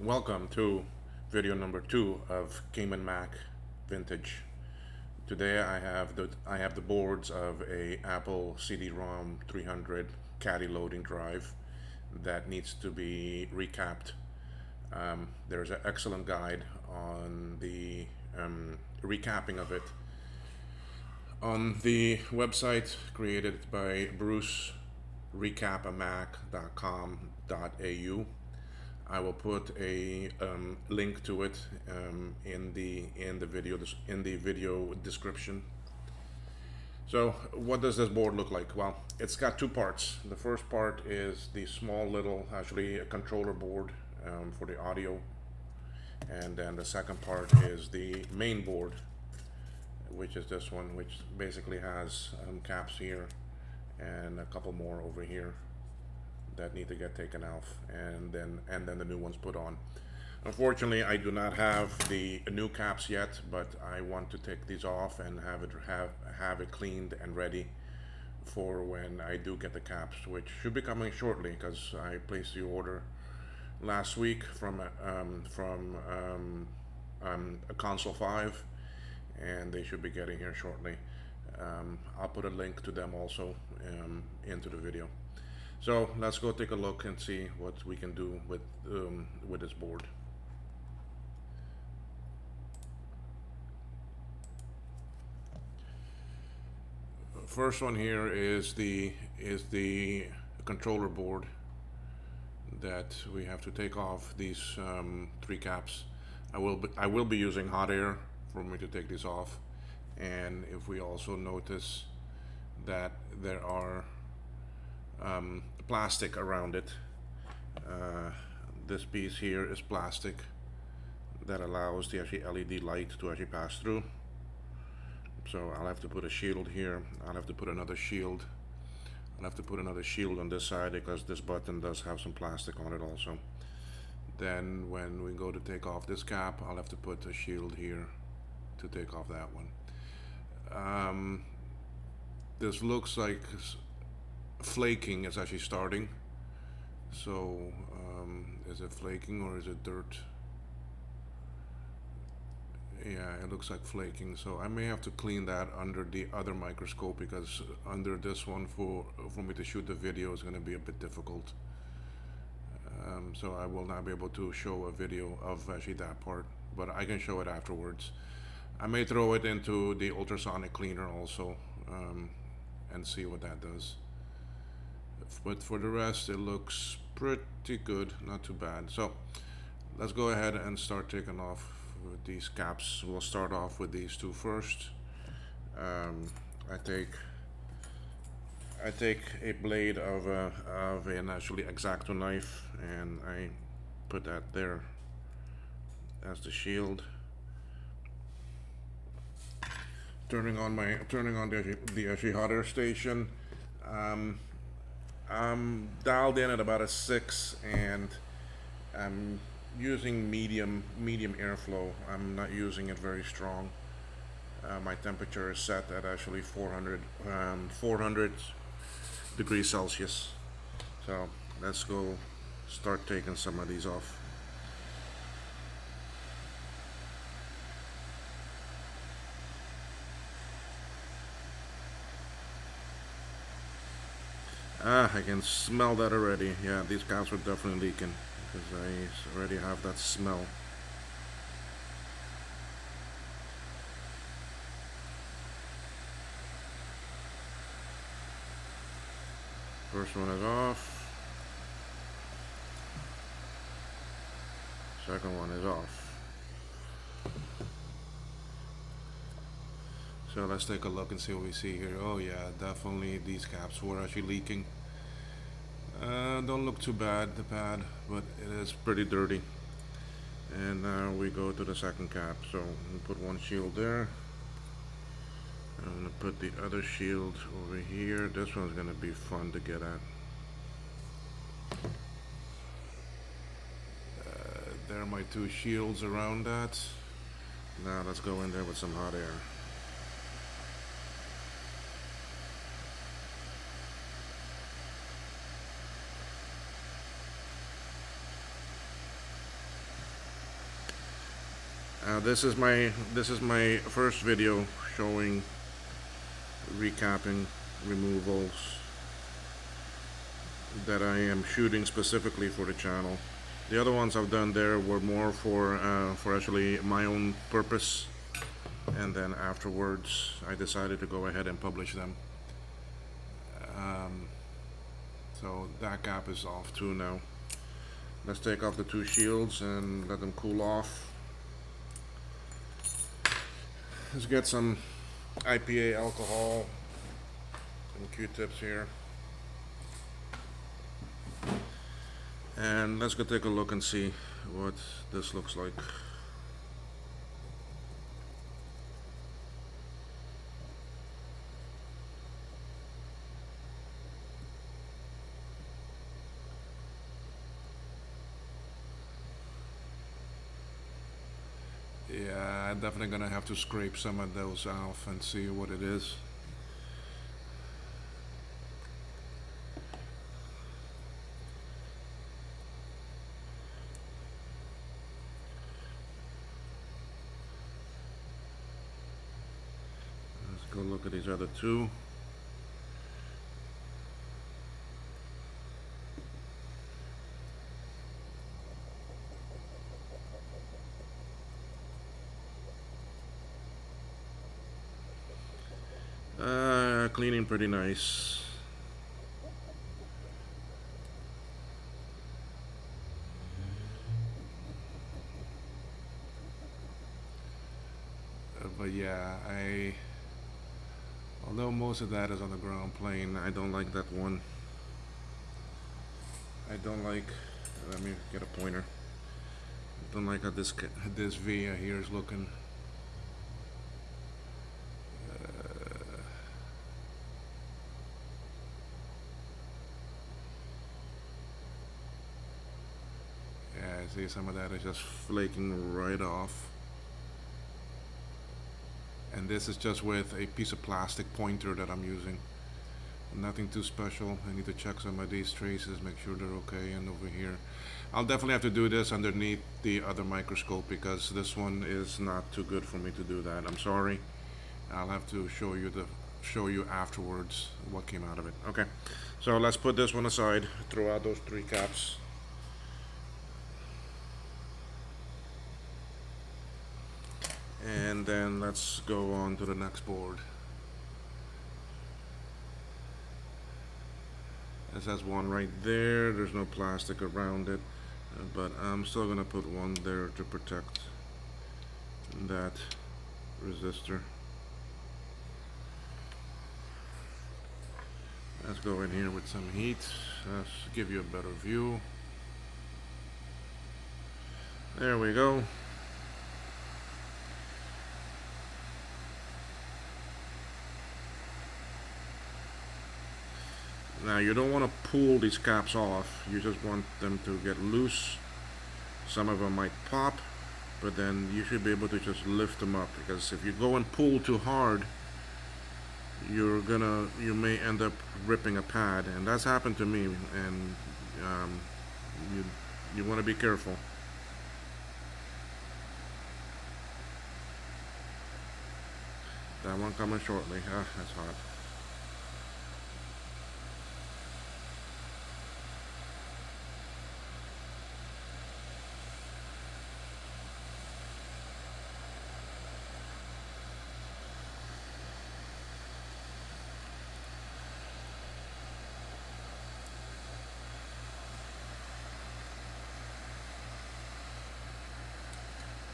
Welcome to video number 2 of Cayman Mac Vintage. Today I have the boards of a Apple CD-ROM 300 Caddy loading drive that needs to be recapped. There's an excellent guide on the recapping of it on the website created by Bruce, recapamac.com.au. I will put a link to it in the video description. So, what does this board look like? Well, it's got two parts. The first part is the small little, actually a controller board for the audio, and then the second part is the main board, which is this one, which basically has caps here and a couple more over here that need to get taken off, and then the new ones put on. Unfortunately, I do not have the new caps yet, but I want to take these off and have it cleaned and ready for when I do get the caps, which should be coming shortly because I placed the order last week from a console 5, and they should be getting here shortly. I'll put a link to them also into the video. So let's go take a look and see what we can do with this board. First one here is the controller board that we have to take off these three caps. I will be using hot air for me to take these off, and if we also notice that there are plastic around it. This piece here is plastic that allows the actually LED light to actually pass through. So I'll have to put a shield here. I'll have to put another shield. I'll have to put another shield on this side because this button does have some plastic on it also. Then when we go to take off this cap, I'll have to put a shield here to take off that one. This looks like flaking is actually starting. So is it flaking or is it dirt? Yeah, it looks like flaking, so I may have to clean that under the other microscope, because under this one for me to shoot the video is going to be a bit difficult. So I will not be able to show a video of actually that part, but I can show it afterwards. I may throw it into the ultrasonic cleaner also and see what that does. But for the rest, it looks pretty good, not too bad. So let's go ahead and start taking off with these caps. We'll start off with these two first. I take a blade of an actually X-Acto knife, and I put that there as the shield. Turning on the actually hot air station. I'm dialed in at about a 6, and I'm using medium airflow. I'm not using it very strong. My temperature is set at actually 400 degrees Celsius. So let's go start taking some of these off. I can smell that already. Yeah, these caps are definitely leaking because I already have that smell. First one is off. Second one is off. So let's take a look and see what we see here. Oh yeah, definitely these caps were actually leaking. Don't look too bad, the pad, but it is pretty dirty. And now we go to the second cap. So we put one shield there. I'm gonna put the other shield over here. This one's gonna be fun to get at. There are my two shields around that. Now let's go in there with some hot air. This is my first video showing recapping removals that I am shooting specifically for the channel. The other ones I've done there were more for actually my own purpose, and then afterwards I decided to go ahead and publish them. So that cap is off too now. Let's take off the two shields and let them cool off. Let's get some IPA alcohol and Q-tips here. And let's go take a look and see what this looks like. Yeah, I'm definitely gonna have to scrape some of those off and see what it is. Let's go look at these other two. Cleaning pretty nice. But yeah, although most of that is on the ground plane, I don't like that one. I don't like, let me get a pointer. I don't like how this via here is looking. See, some of that is just flaking right off. And this is just with a piece of plastic pointer that I'm using. Nothing too special. I need to check some of these traces, make sure they're okay. And over here, I'll definitely have to do this underneath the other microscope because this one is not too good for me to do that. I'm sorry. I'll have to show you afterwards what came out of it. Okay, so let's put this one aside, throw out those three caps. And then let's go on to the next board. This has one right there. There's no plastic around it, but I'm still gonna put one there to protect that resistor. Let's go in here with some heat. Let's give you a better view. There we go. Now you don't want to pull these caps off, you just want them to get loose. Some of them might pop, but then you should be able to just lift them up, because if you go and pull too hard, you may end up ripping a pad, and that's happened to me, and you want to be careful. That one coming shortly. Ah, that's hot.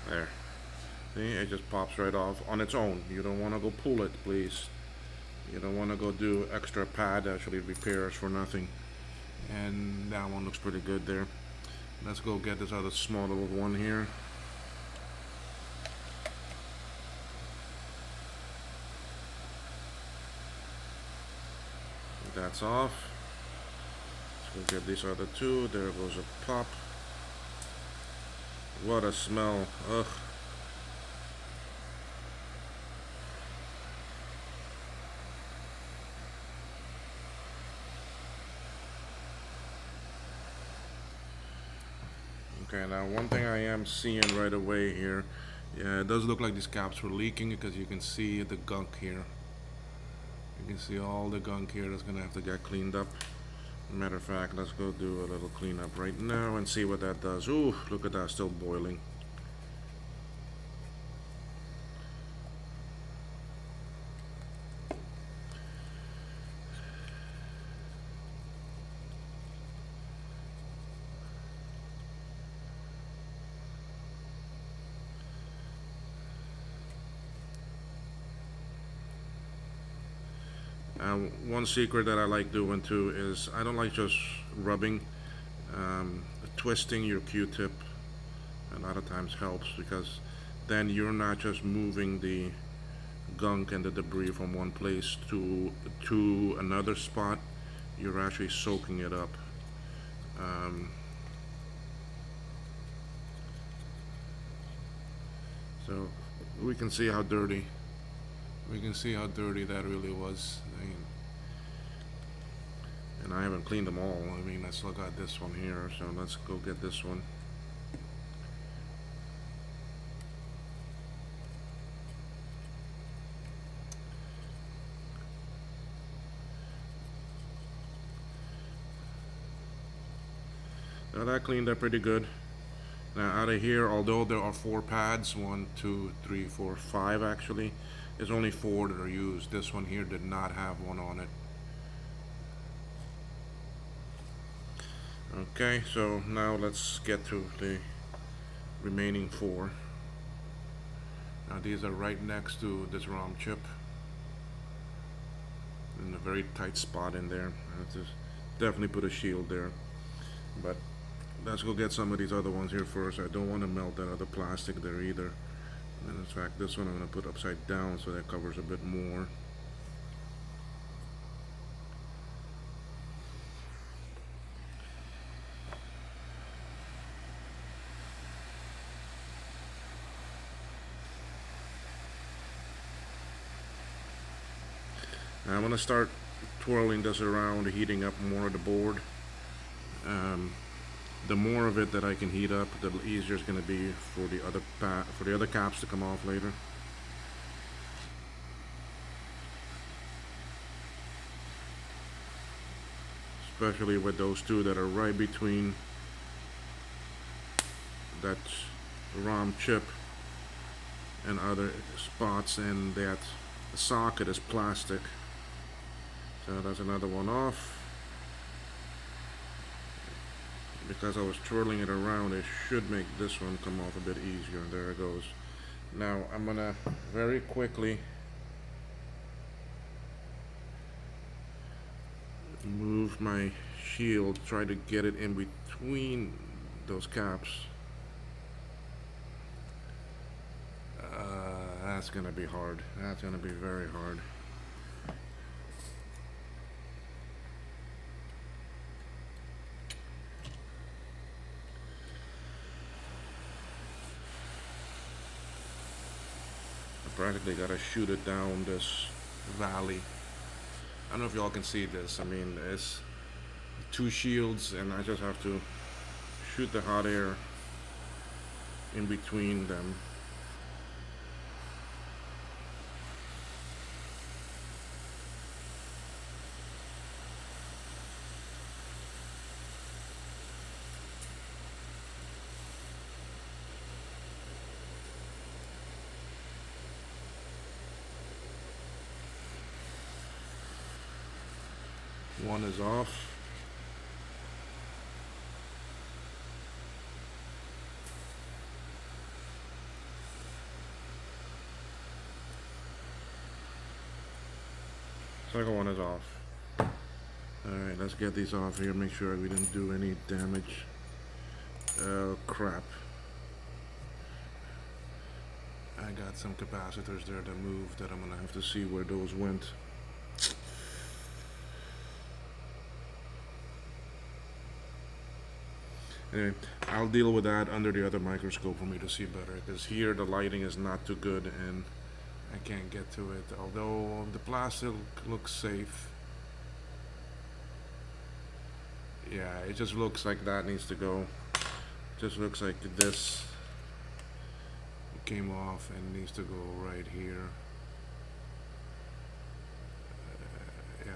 There. See, it just pops right off on its own. You don't want to go pull it, please. You don't want to go do extra pad, actually repairs for nothing. And that one looks pretty good there. Let's go get this other small little one here. That's off. Let's go get these other two. There goes a pop. What a smell. Ugh. Okay, now one thing I am seeing right away here Yeah, it does look like these caps were leaking because you can see the gunk here. You can see all the gunk here that's gonna have to get cleaned up. Matter of fact, let's go do a little cleanup right now and see what that does. Ooh, look at that, still boiling. One secret that I like doing too is I don't like just rubbing. Twisting your Q-tip a lot of times helps because then you're not just moving the gunk and the debris from one place to another spot. You're actually soaking it up. Um, so we can see how dirty. We can see how dirty that really was. And I haven't cleaned them all. I mean, I still got this one here, so let's go get this one. Now that cleaned up pretty good. Now out of here, although there are 4 pads, 1, 2, 3, 4, 5 actually, there's only 4 that are used. This one here did not have one on it. Okay, so now let's get to the remaining 4. Now these are right next to this ROM chip, in a very tight spot in there. I have to definitely put a shield there. But let's go get some of these other ones here first. I don't want to melt that other plastic there either. And in fact, this one I'm going to put upside down so that covers a bit more. Now I'm going to start twirling this around, heating up more of the board. The more of it that I can heat up, the easier it's going to be for the other caps to come off later. Especially with those 2 that are right between that ROM chip and other spots, and that socket is plastic. So that's another one off. Because I was twirling it around, it should make this one come off a bit easier. There it goes. Now I'm gonna very quickly move my shield, try to get it in between those caps. That's gonna be hard. That's gonna be very hard. Practically gotta shoot it down this valley. I don't know if y'all can see this. I mean, it's 2 shields and I just have to shoot the hot air in between them. One is off. Second one is off. Alright, let's get these off here, make sure we didn't do any damage. Oh crap. I got some capacitors there that moved that I'm gonna have to see where those went. Anyway, I'll deal with that under the other microscope for me to see better, because here the lighting is not too good and I can't get to it, although the plastic looks safe. Yeah, it just looks like that needs to go. Just looks like this came off and needs to go right here. Yeah.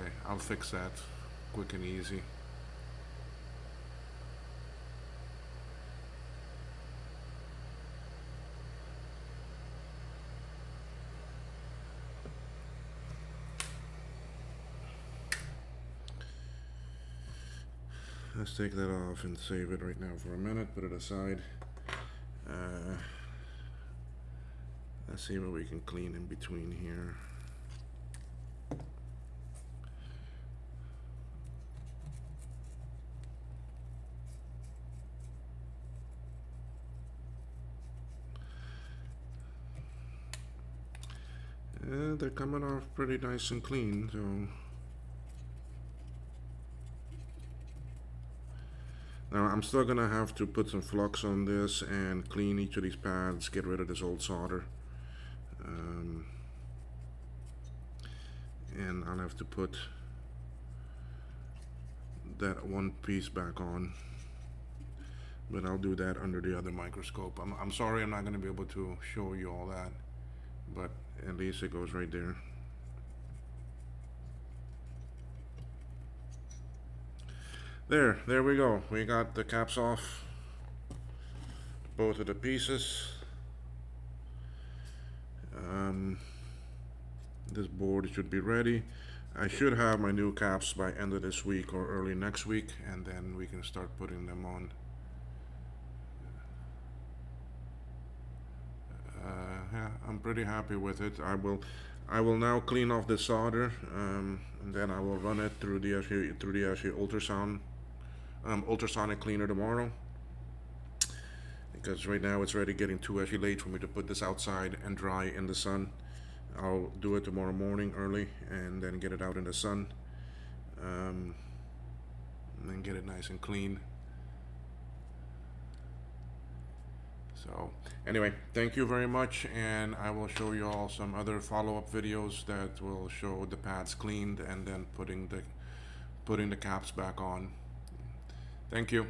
Okay, I'll fix that quick and easy. Let's take that off and save it right now for a minute, put it aside. Let's see what we can clean in between here. They're coming off pretty nice and clean, so now I'm still gonna have to put some flux on this and clean each of these pads, get rid of this old solder. And I'll have to put that one piece back on, but I'll do that under the other microscope. I'm sorry I'm not gonna be able to show you all that, but at least it goes right there. There we go. We got the caps off both of the pieces. This board should be ready. I should have my new caps by end of this week or early next week, and then we can start putting them on. Yeah, I'm pretty happy with it. I will now clean off the solder, and then I will run it through the ultrasonic cleaner tomorrow, because right now it's already getting too late for me to put this outside and dry in the sun. I'll do it tomorrow morning early and then get it out in the sun, and then get it nice and clean. So anyway, thank you very much, and I will show you all some other follow-up videos that will show the pads cleaned and then putting the caps back on. Thank you.